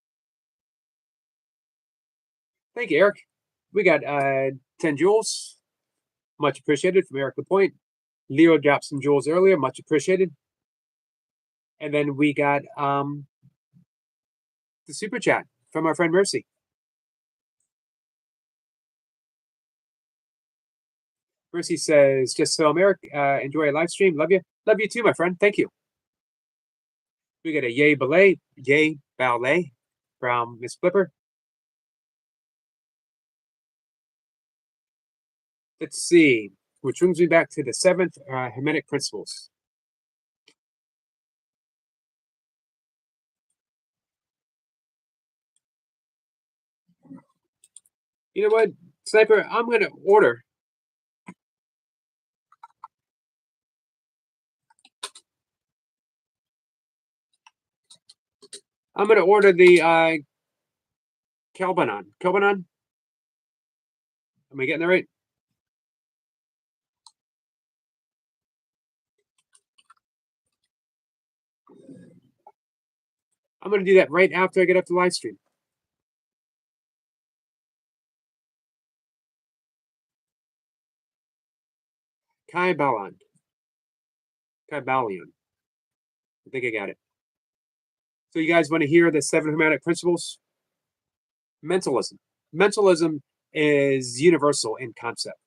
Thank you, Eric. We got 10 jewels. Much appreciated from Eric LaPointe. Leo dropped some jewels earlier. Much appreciated. And then we got the super chat from our friend Mercy. Mercy says, just so America, enjoy a live stream. Love you. Love you too, my friend. Thank you. We got a yay ballet from Miss Flipper. Let's see, which brings me back to the seventh Hermetic principles. You know what, Sniper? I'm going to order the Kelbanon. Kelbanon? Am I getting that right? I'm going to do that right after I get off the live stream. Kybalion. I think I got it. So you guys want to hear the seven Hermetic principles? Mentalism. Mentalism is universal in concept.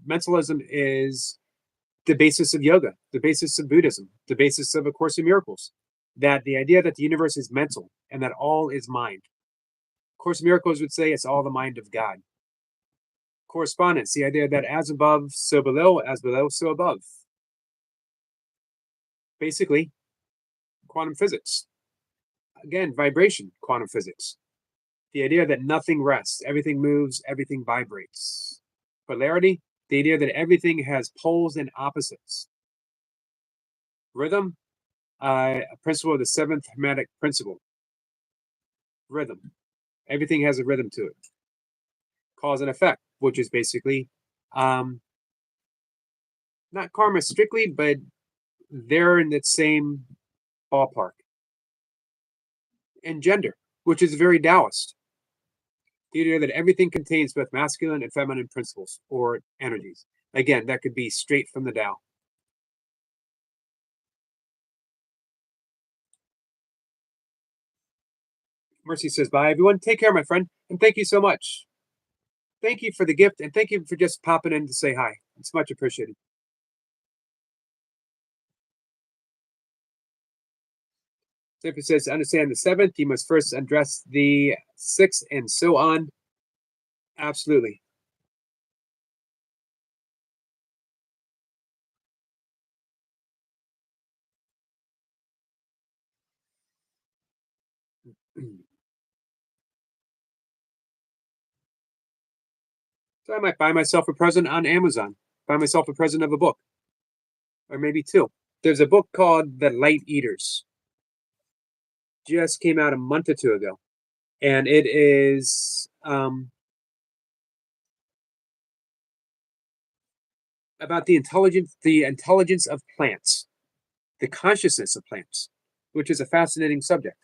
Mentalism is the basis of yoga, the basis of Buddhism, the basis of A Course in Miracles. That the idea that the universe is mental and that all is mind. Course in Miracles would say it's all the mind of God. Correspondence, the idea that as above, so below, as below, so above. Basically, quantum physics. Again, vibration, quantum physics. The idea that nothing rests, everything moves, everything vibrates. Polarity, the idea that everything has poles and opposites. Rhythm, a principle of the seventh Hermetic principle. Rhythm. Everything has a rhythm to it. Cause and effect, which is basically not karma strictly, but they're in the same ballpark. And gender, which is very Taoist. The idea that everything contains both masculine and feminine principles or energies. Again, that could be straight from the Tao. Mercy says, bye, everyone. Take care, my friend. And thank you so much. Thank you for the gift, and thank you for just popping in to say hi. It's much appreciated. Simply says, to understand the seventh, you must first address the sixth, and so on. Absolutely. So I might buy myself a present on Amazon, buy myself a present of a book, or maybe two. There's a book called The Light Eaters. Just came out a month or two ago, and it is about the intelligence of plants, the consciousness of plants, which is a fascinating subject.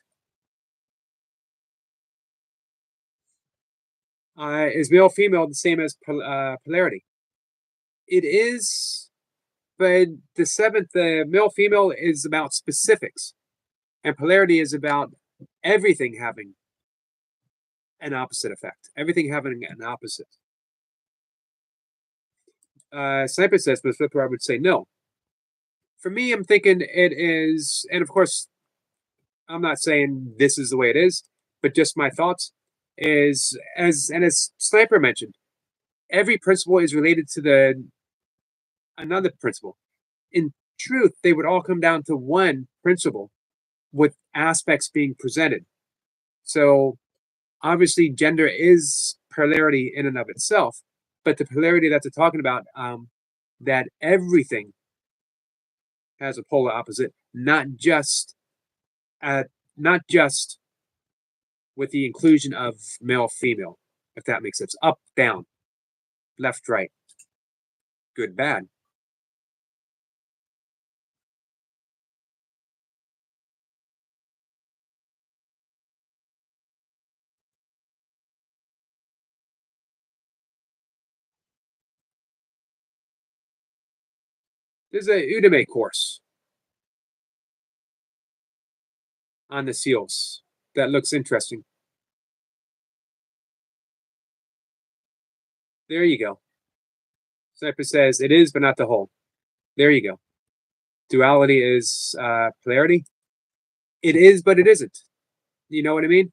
Is male female the same as polarity? It is, but the seventh, the male female is about specifics, and polarity is about everything having an opposite effect, everything having an opposite. Sniper says, but Flipper, I would say no. For me, I'm thinking it is, and of course, I'm not saying this is the way it is, but just my thoughts is as Sniper mentioned, every principle is related to another principle. In truth, they would all come down to one principle with aspects being presented. So obviously gender is polarity in and of itself, but the polarity that they're talking about, that everything has a polar opposite, not just with the inclusion of male female, if that makes sense. Up, down, left, right, good, bad. There's a Udemy course. on the seals. That looks interesting. There you go. Sniper says it is, but not the whole. There you go. Duality is polarity. It is, but it isn't. You know what I mean?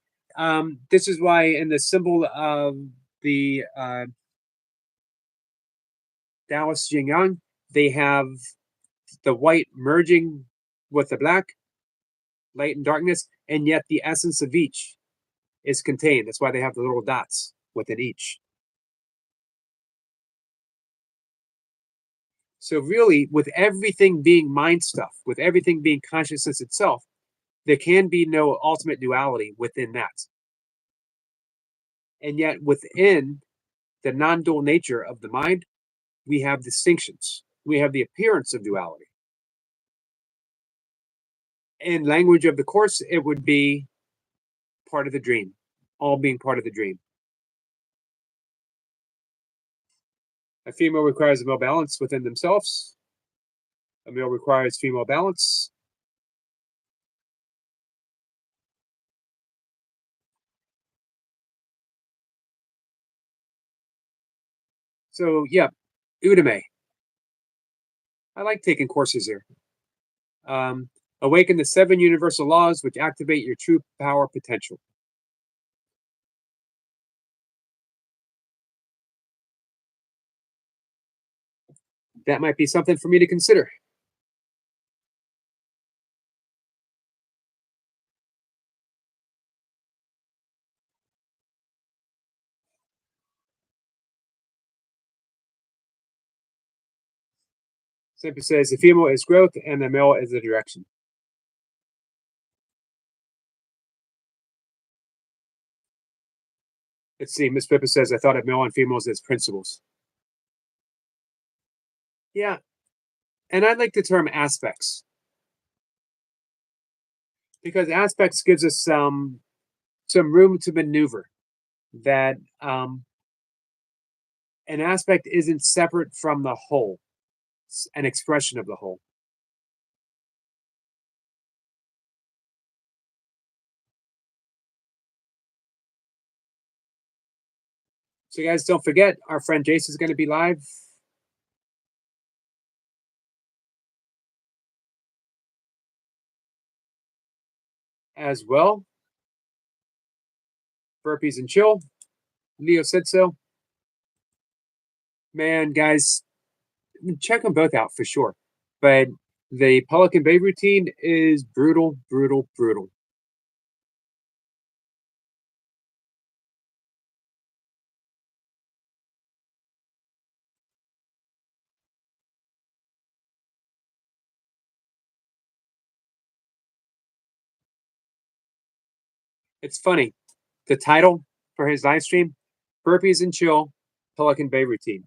This is why in the symbol of the Taoist Yin Yang, they have the white merging with the black, light and darkness, and yet the essence of each is contained. That's why they have the little dots within each. So really, with everything being mind stuff, with everything being consciousness itself, there can be no ultimate duality within that. And yet within the non-dual nature of the mind, we have distinctions. We have the appearance of duality. In language of the Course, it would be part of the dream, all being part of the dream. A female requires a male balance within themselves. A male requires female balance. So yeah, Udemy. I like taking courses here. Awaken the 7 universal laws which activate your true power potential. That might be something for me to consider. Simply says the female is growth and the male is the direction. Let's see, Miss Pippa says, I thought of male and females as principles. Yeah, and I like the term aspects. Because aspects gives us some room to maneuver. That an aspect isn't separate from the whole. It's an expression of the whole. So guys, don't forget, our friend Jace is going to be live as well. Burpees and Chill. Leo said so. Man, guys, check them both out for sure. But the Pelican Bay routine is brutal, brutal, brutal. It's funny. The title for his live stream, Burpees and Chill, Pelican Bay routine.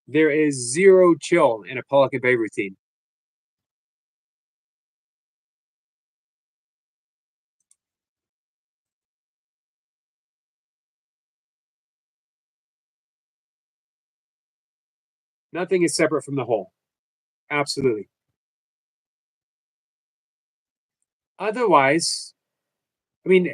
There is zero chill in a Pelican Bay routine. Nothing is separate from the whole. Absolutely. Otherwise, I mean,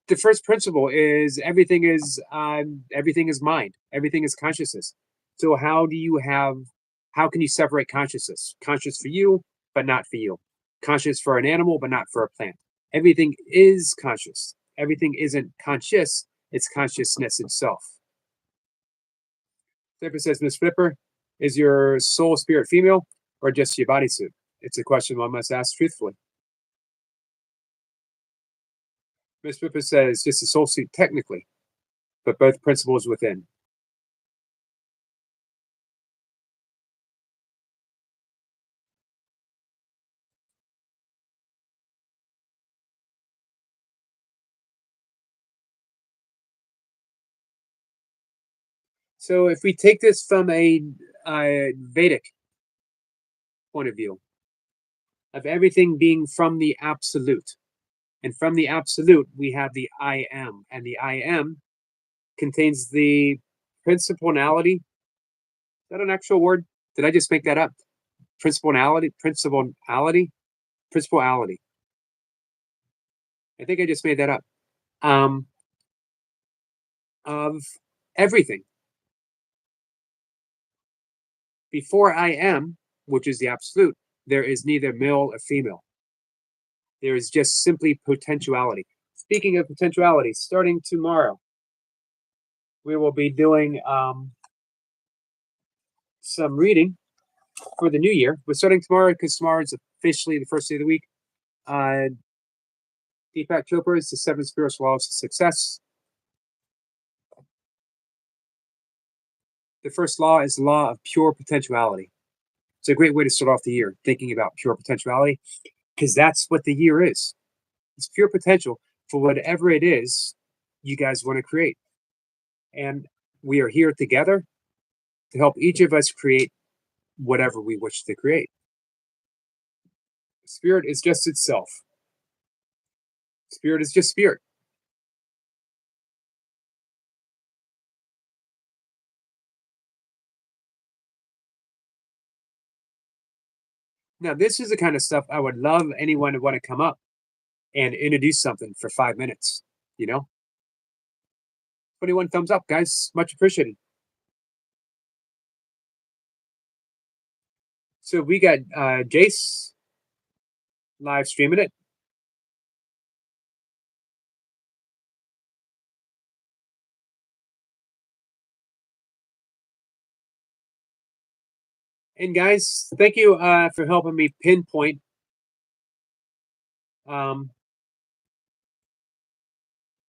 the first principle is everything is mind. Everything is consciousness. So how can you separate consciousness? Conscious for you, but not for you. Conscious for an animal, but not for a plant. Everything is conscious. Everything isn't conscious. It's consciousness itself. Flipper says, Miss Flipper, is your soul spirit female or just your bodysuit? It's a question one must ask truthfully. Miss Flipper says, just a soul suit technically, but both principles within. So if we take this from a Vedic point of view, of everything being from the absolute, and from the absolute, we have the I am, and the I am contains the principality. Is that an actual word? Did I just make that up? Principality. I think I just made that up. Of everything. Before I am, which is the absolute, there is neither male or female. There is just simply potentiality. Speaking of potentiality, starting tomorrow, we will be doing some reading for the new year. We're starting tomorrow because tomorrow is officially the first day of the week. Deepak Chopra is the 7 spiritual laws of success. The first law is the law of pure potentiality. It's a great way to start off the year, thinking about pure potentiality, because that's what the year is. It's pure potential for whatever it is you guys want to create. And we are here together to help each of us create whatever we wish to create. Spirit is just itself. Spirit is just spirit. Now, this is the kind of stuff I would love anyone to want to come up and introduce something for 5 minutes, 21 thumbs up, guys. Much appreciated. So we got Jace live streaming it. And guys, thank you for helping me pinpoint the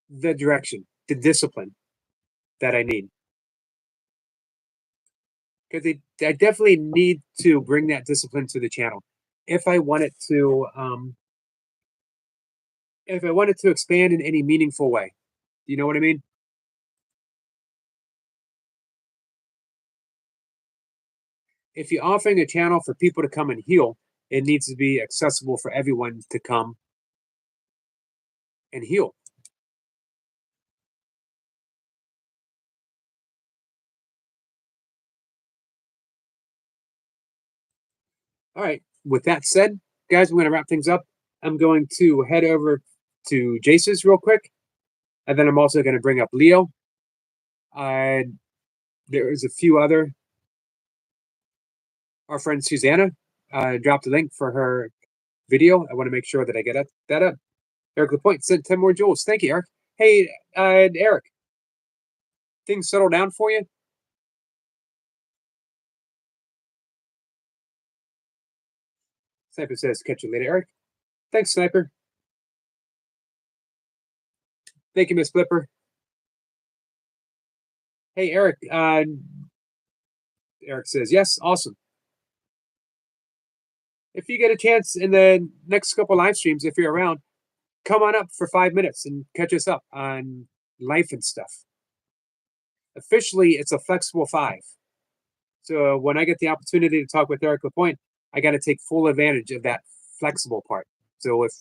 direction, the discipline that I need. Because I definitely need to bring that discipline to the channel if I want it to expand in any meaningful way. You know what I mean? If you're offering a channel for people to come and heal, it needs to be accessible for everyone to come and heal. All right. With that said, guys, we're going to wrap things up. I'm going to head over to Jace's real quick, and then I'm also going to bring up Leo. There is a few other. Our friend Susanna dropped a link for her video. I want to make sure that I get that up. Eric Lapointe sent 10 more jewels. Thank you, Eric. Hey, Eric, things settle down for you? Sniper says, catch you later, Eric. Thanks, Sniper. Thank you, Miss Flipper. Hey, Eric. Eric says, yes, awesome. If you get a chance in the next couple live streams, if you're around, come on up for 5 minutes and catch us up on life and stuff. Officially, it's a flexible 5. So when I get the opportunity to talk with Eric Lapointe, I got to take full advantage of that flexible part. So if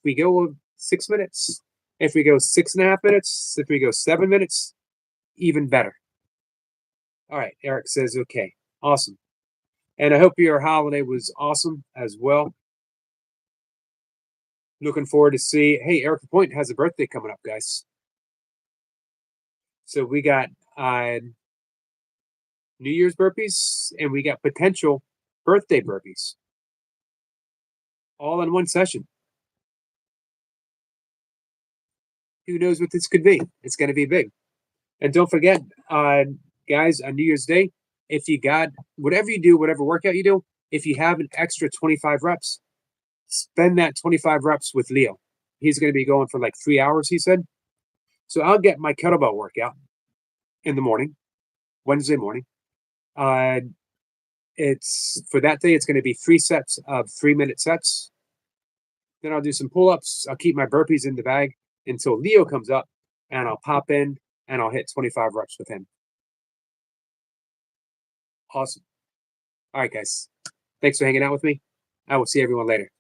we go 6 minutes, if we go 6.5 minutes, if we go 7 minutes, even better. All right, Eric says, okay, awesome. And I hope your holiday was awesome as well. Looking forward to see. Hey, Eric Lapointe has a birthday coming up, guys. So we got New Year's burpees and we got potential birthday burpees all in one session. Who knows what this could be? It's going to be big. And don't forget, guys, on New Year's Day, if you got whatever you do, whatever workout you do, if you have an extra 25 reps, spend that 25 reps with Leo. He's going to be going for like 3 hours, he said. So I'll get my kettlebell workout in the morning, Wednesday morning. It's for that day, it's going to be 3 sets of 3-minute sets. Then I'll do some pull-ups. I'll keep my burpees in the bag until Leo comes up, and I'll pop in and I'll hit 25 reps with him. Awesome. All right, guys. Thanks for hanging out with me. I will see everyone later.